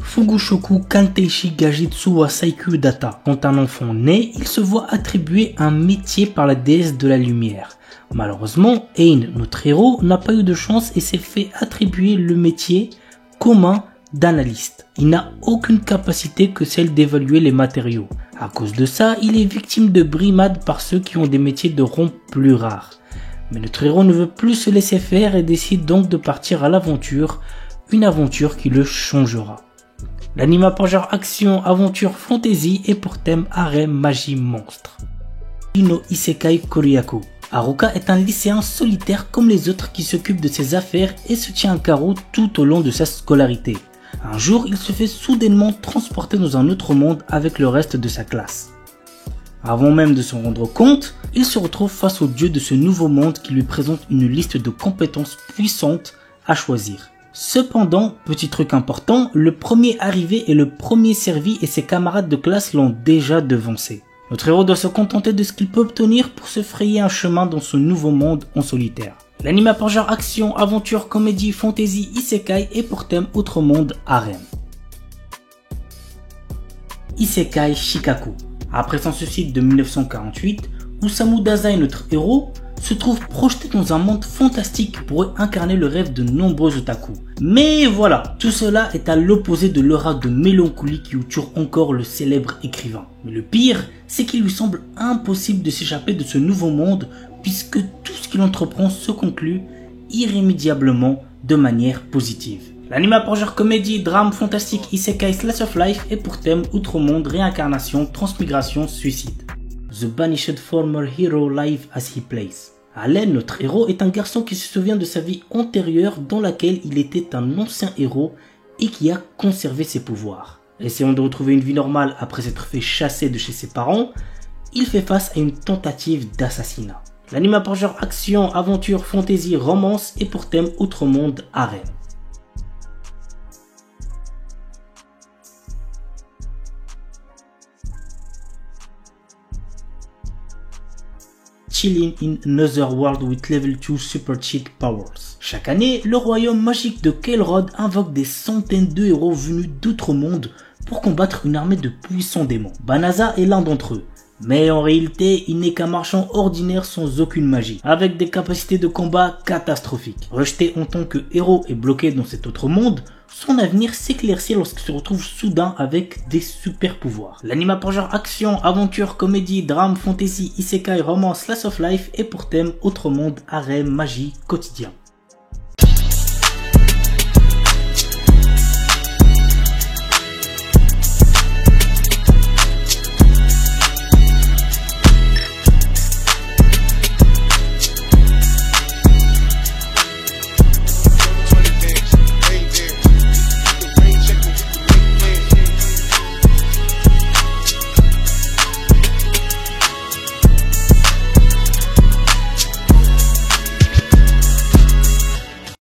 Fugushoku Kanteishi Gajitsu wa Saikyu Data. Quand un enfant naît, il se voit attribuer un métier par la déesse de la lumière. Malheureusement, Ein, notre héros, n'a pas eu de chance et s'est fait attribuer le métier commun d'analyste. Il n'a aucune capacité que celle d'évaluer les matériaux. À cause de ça, il est victime de brimades par ceux qui ont des métiers de rang plus rares. Mais notre héros ne veut plus se laisser faire et décide donc de partir à l'aventure, une aventure qui le changera. L'anime par genre action, aventure, fantasy et pour thème harem, magie, monstre. No Isekai Koryaku. Haruka est un lycéen solitaire comme les autres qui s'occupe de ses affaires et se tient à carreau tout au long de sa scolarité. Un jour, il se fait soudainement transporter dans un autre monde avec le reste de sa classe. Avant même de s'en rendre compte, il se retrouve face au dieu de ce nouveau monde qui lui présente une liste de compétences puissantes à choisir. Cependant, petit truc important, le premier arrivé est le premier servi et ses camarades de classe l'ont déjà devancé. Notre héros doit se contenter de ce qu'il peut obtenir pour se frayer un chemin dans ce nouveau monde en solitaire. L'anime par genre action, aventure, comédie, fantasy, isekai et pour thème autre monde, harem. Isekai Shikaku. Après son suicide de 1948, Osamu Dazai, notre héros, se trouve projeté dans un monde fantastique qui pourrait incarner le rêve de nombreux otaku. Mais voilà, tout cela est à l'opposé de l'aura de mélancolie qui entoure encore le célèbre écrivain. Mais le pire, c'est qu'il lui semble impossible de s'échapper de ce nouveau monde puisque tout ce qu'il entreprend se conclut irrémédiablement de manière positive. L'anime par genre comédie, drame, fantastique, isekai, slice of life et pour thème outre-monde, réincarnation, transmigration, suicide. The banished former hero live as he plays. Allen, notre héros, est un garçon qui se souvient de sa vie antérieure dans laquelle il était un ancien héros et qui a conservé ses pouvoirs. Essayant de retrouver une vie normale après s'être fait chasser de chez ses parents, il fait face à une tentative d'assassinat. L'anime par genre action, aventure, fantasy, romance et pour thème outre monde, harem. Chilling in another world with level 2 super cheat powers. Chaque année, le royaume magique de Kelrod invoque des centaines de héros venus d'autres mondes pour combattre une armée de puissants démons. Banaza est l'un d'entre eux. Mais en réalité, il n'est qu'un marchand ordinaire sans aucune magie, avec des capacités de combat catastrophiques. Rejeté en tant que héros et bloqué dans cet autre monde, son avenir s'éclaircit lorsqu'il se retrouve soudain avec des super pouvoirs. L'anime par genre action, aventure, comédie, drame, fantasy, isekai, romance, slice of life et pour thème autre monde, harem, magie, quotidien.